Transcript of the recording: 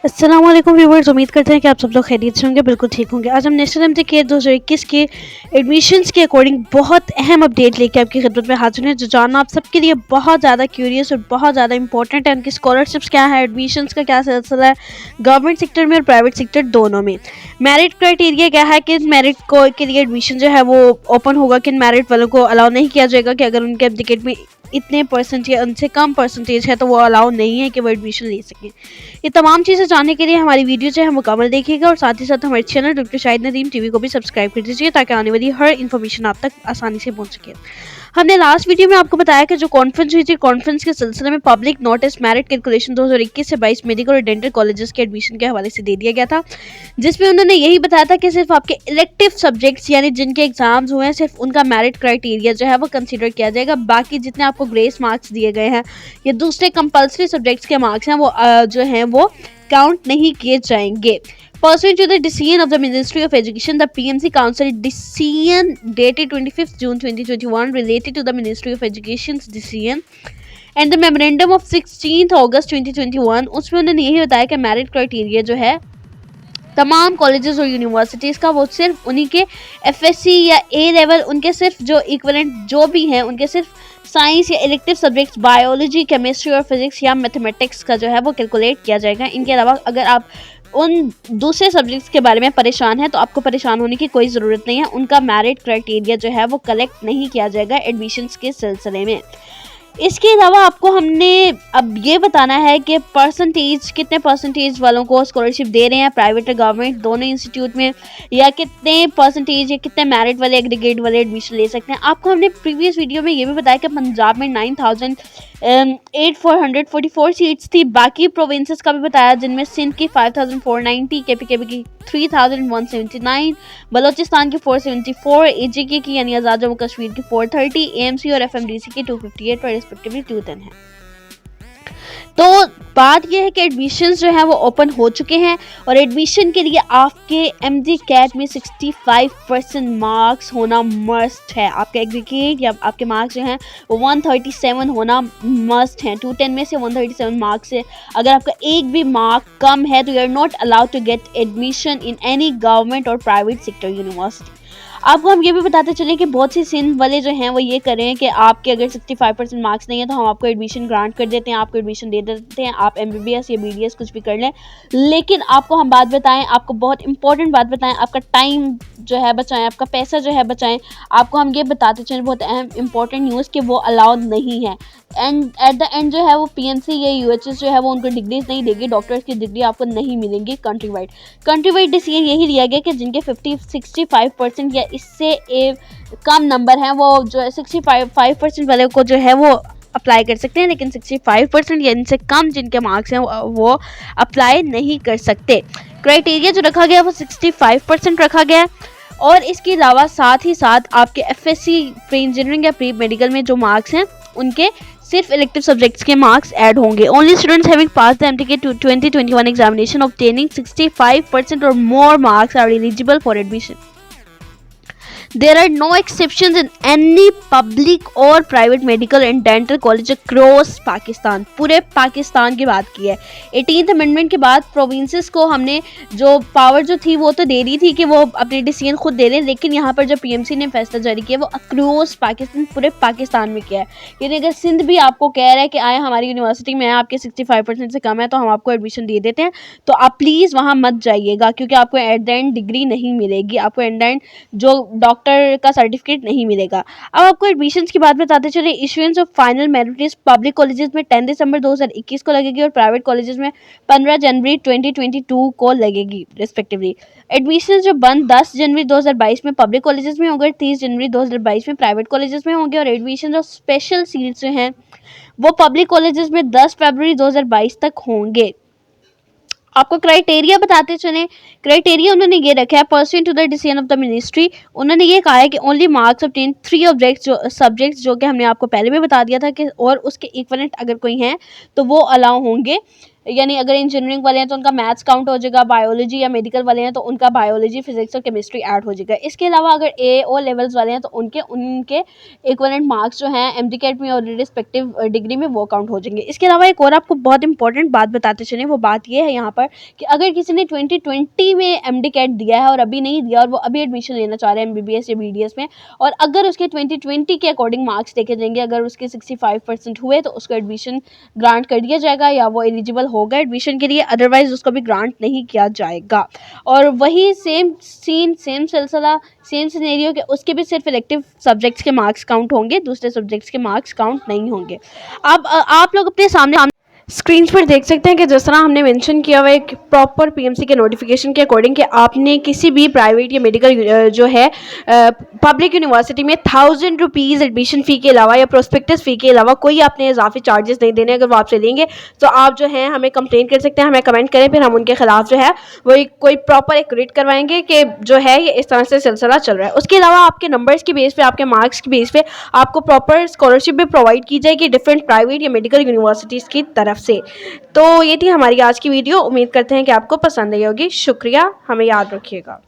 अस्सलाम वालेकुम व्यूवर्स, उम्मीद करते हैं कि आप सब लोग खैरियत से होंगे, बिल्कुल ठीक होंगे। आज हम नेशनल एमसीक्यू 2021 के एडमिशन्स के अकॉर्डिंग बहुत अहम अपडेट लेके आपकी खिदमत में हाजिर हैं, जो जानना आप सबके लिए बहुत ज़्यादा क्यूरियस और बहुत ज़्यादा इंपॉर्टेंट है। उनकी स्कॉलरशिप्स क्या है, एडमिशन्स का क्या सिलसिला है गवर्नमेंट सेक्टर में और प्राइवेट सेक्टर दोनों में। मेरिट क्राइटेरिया क्या है, किन मेरिट को के लिए एडमिशन जो है वो ओपन होगा, किन मेरिट वालों को अलाउ नहीं किया जाएगा कि अगर उनके एप्लीकेट में इतने परसेंट या उनसे कम परसेंटेज है तो वो अलाउ नहीं है कि वो एडमिशन ले सकें। ये तमाम चीज़ें जानने के लिए हमारी वीडियो जो है मुकम्मल देखिएगा और साथ ही साथ हमारे channel doctor Shahid Nadeem TV को भी सब्सक्राइब कर दीजिए ताकि आने वाली हर इन्फॉर्मेशन आप तक आसानी से पहुंच सके। हमने लास्ट वीडियो में आपको बताया कि जो कॉन्फ्रेंस हुई थी, कॉन्फ्रेंस के सिलसिले में पब्लिक नोटिस मेरिट कैलकुलेशन 2021 से 22 मेडिकल और डेंटल कॉलेजेस के एडमिशन के हवाले से दे दिया गया था, जिसमें उन्होंने यही बताया था कि सिर्फ आपके इलेक्टिव सब्जेक्ट्स यानी जिनके एग्जाम्स हुए हैं सिर्फ उनका मेरिट क्राइटेरिया जो है वो कंसीडर किया जाएगा। बाकी जितने आपको ग्रेस मार्क्स दिए गए हैं या दूसरे कंपल्सरी सब्जेक्ट्स के मार्क्स हैं वो जो हैं वो काउंट नहीं किए जाएंगे। Pursuant to the decision of the Ministry of Education, the PMC Council decision dated 25th June 2021 related to the Ministry of Education's decision and the memorandum of 16th August 2021, उसमें उन्होंने यही बताया कि मेरिट क्राइटेरिया जो है तमाम colleges और universities का वो सिर्फ उन्हीं के एफएससी या ए लेवल उनके सिर्फ जो इक्विवेलेंट जो भी हैं उनके सिर्फ साइंस या इलेक्टिव सब्जेक्ट्स बायोलॉजी, केमिस्ट्री और फिजिक्स या मैथमेटिक्स का जो है वो कैलकुलेट किया जाएगा। इनके अलावा अगर आप उन दूसरे सब्जेक्ट्स के बारे में परेशान हैं तो आपको परेशान होने की कोई ज़रूरत नहीं है। उनका मेरिट क्राइटेरिया जो है वो कलेक्ट नहीं किया जाएगा एडमिशन्स के सिलसिले में। इसके अलावा आपको हमने अब ये बताना है कि परसेंटेज कितने परसेंटेज वालों को स्कॉलरशिप दे रहे हैं प्राइवेट और गवर्नमेंट दोनों इंस्टीट्यूट में, या कितने परसेंटेज या कितने मेरिट वाले एग्रीगेट वाले एडमिशन ले सकते हैं। आपको हमने प्रीवियस वीडियो में ये भी बताया कि पंजाब में 9,444 सीट्स थी। बाकी प्रोविंसेस का भी बताया जिनमें सिंध की 5,490, केपी की 3,179, बलोचिस्तान की 474, एजीके की यानी आज़ाद जम्मू कश्मीर की 430, एएमसी और एफएमडीसी की 258 और रिस्पेक्टिवली 210 है। तो बात यह है कि एडमिशन्स जो है वो ओपन हो चुके हैं और एडमिशन के लिए आपके एमडी कैट में 65% मार्क्स होना मस्ट है। आपके एग्रीगेट या आपके मार्क्स जो हैं वो 137 होना मस्ट हैं। 210 में से 137 मार्क्स से अगर आपका एक भी मार्क कम है तो you are not allowed to get admission in any government और प्राइवेट सेक्टर यूनिवर्सिटी। आपको हम ये भी बताते चले कि बहुत सी सिंध वाले जो हैं वो ये कर रहे हैं कि आपके अगर 65% मार्क्स नहीं है तो हम आपको एडमिशन ग्रांट कर देते हैं, आपको एडमिशन दे देते हैं, आप एमबीबीएस या बीडीएस कुछ भी कर लें। लेकिन आपको हम बात बताएं, आपको बहुत इंपॉर्टेंट बात बताएं, आपका टाइम जो है बचाएं, आपका पैसा जो है बचाएं। आपको हम ये बताते चलें बहुत अहम इंपॉर्टेंट न्यूज़ कि वो अलाउड नहीं है। एंड एट द एंड जो है वो पीएमसी या यूएचएस जो है वो उनको डिग्रीज नहीं देगी, डॉक्टर्स की डिग्री आपको नहीं मिलेंगी कंट्री वाइड डिसीजन यही लिया गया कि जिनके 65% या इससे कम नंबर हैं वो जो है 65% वाले को जो है वो अप्लाई कर सकते हैं, लेकिन 65% या इनसे कम जिनके मार्क्स हैं वो अप्लाई नहीं कर सकते। क्राइटेरिया जो रखा गया वो 65% रखा गया है। और इसके अलावा साथ ही साथ आपके एफएससी प्री इंजीनियरिंग या प्री मेडिकल में जो मार्क्स हैं उनके सिर्फ इलेक्टिव सब्जेक्ट्स के मार्क्स ऐड होंगे। Only students having pass the MTK 2021 examination obtaining 65% और more marks are eligible for admission. There are no exceptions in any public और private medical and dental college across Pakistan. पूरे पाकिस्तान की बात की है। 18th amendment के बाद प्रोविंसेस को हमने जो पावर जो थी वो तो दे दी थी कि वो अपने डिसीजन खुद दे दें, लेकिन यहाँ पर जब पीएमसी ने फैसला जारी किया वो अक्रॉस पाकिस्तान पूरे पाकिस्तान में किया है। यानी अगर सिंध भी आपको कह रहा है कि आए हमारी यूनिवर्सिटी में आपके 65% से कम है तो हम आपको एडमिशन दे देते हैं, तो आप प्लीज़ वहाँ मत जाइएगा क्योंकि आपको एट द एंड डिग्री नहीं मिलेगी, आपको एट द एंड जो डॉक्टर का सर्टिफिकेट नहीं मिलेगा। अब आपको एडमिशन्स की बात बताते चले। Issuance of final merit list public colleges में 10 दिसंबर 2021 को लगेगी और प्राइवेट कॉलेजेस में 15 जनवरी 2022 को लगेगी रिस्पेक्टिवली। एडमिशन जो बंद 10 जनवरी 2022 में पब्लिक कॉलेजेस में होंगे, 30 जनवरी 2022 में प्राइवेट कॉलेजेस में होंगे और एडमिशन जो स्पेशल सीट्स जो हैं वो पब्लिक कॉलेजेस में 10 फरवरी 2022 तक होंगे। आपको क्राइटेरिया बताते चलें। क्राइटेरिया उन्होंने ये रखा है pursuant to the decision of the ministry. उन्होंने ये कहा है कि ओनली मार्क्स ऑब्टेन 3 सब्जेक्ट्स जो कि हमने आपको पहले भी बता दिया था कि और उसके इक्विवेलेंट अगर कोई हैं तो वो अलाउ होंगे। यानी अगर इंजीनियरिंग वाले हैं तो उनका मैथ्स काउंट हो जाएगा, बायोलॉजी या मेडिकल वाले हैं तो उनका बायोलॉजी, फिजिक्स और केमिस्ट्री ऐड हो जाएगा। इसके अलावा अगर ए ओ लेवल्स वाले हैं तो उनके इक्विवेलेंट मार्क्स जो हैं एमडीकेट में और रिस्पेक्टिव डिग्री में वो काउंट हो जाएंगे। इसके अलावा एक और आपको बहुत इंपॉर्टेंट बात बताते चलें, वो बात ये है यहाँ पर कि अगर किसी ने 2020 में एमडीकेट दिया है और अभी नहीं दिया और वो अभी एडमिशन लेना चाह रहे हैं एमबीबीएस या बीडीएस में, और अगर उसके 2020 के अकॉर्डिंग मार्क्स देखे जाएंगे, अगर उसके 65% हुए तो उसको एडमिशन ग्रांट कर दिया जाएगा या वो एलिजिबल होगा एडमिशन के लिए, अदरवाइज उसको भी ग्रांट नहीं किया जाएगा। और वही सेम सीन, सेम सिलसिला, सेम सिनेरियो के उसके भी सिर्फ इलेक्टिव सब्जेक्ट्स के मार्क्स काउंट होंगे, दूसरे सब्जेक्ट्स के मार्क्स काउंट नहीं होंगे। अब आप लोग अपने सामने स्क्रीन पर देख सकते हैं कि जिस तरह हमने मेंशन किया हुआ है एक प्रॉपर पीएमसी के नोटिफिकेशन के अकॉर्डिंग कि आपने किसी भी प्राइवेट या मेडिकल जो है पब्लिक यूनिवर्सिटी में 1000 रुपीज़ एडमिशन फ़ी के अलावा या प्रोस्पेक्टस फ़ी के अलावा कोई आपने इजाफी चार्जेस नहीं देने। अगर वो आपसे लेंगे तो आप जो है हमें कंप्लेंट कर सकते हैं, हमें कमेंट करें, फिर हम उनके खिलाफ जो है वो कोई प्रॉपर एक रेट करवाएंगे कि जो है ये इस तरह से सिलसिला चल रहा है। उसके अलावा आपके नंबर्स की बेस पे, आपके मार्क्स की बेस पे आपको प्रॉपर स्कॉलरशिप भी प्रोवाइड की जाएगी डिफरेंट प्राइवेट या मेडिकल यूनिवर्सिटीज़ की तरफ से। तो ये थी हमारी आज की वीडियो, उम्मीद करते हैं कि आपको पसंद आई होगी। शुक्रिया, हमें याद रखिएगा।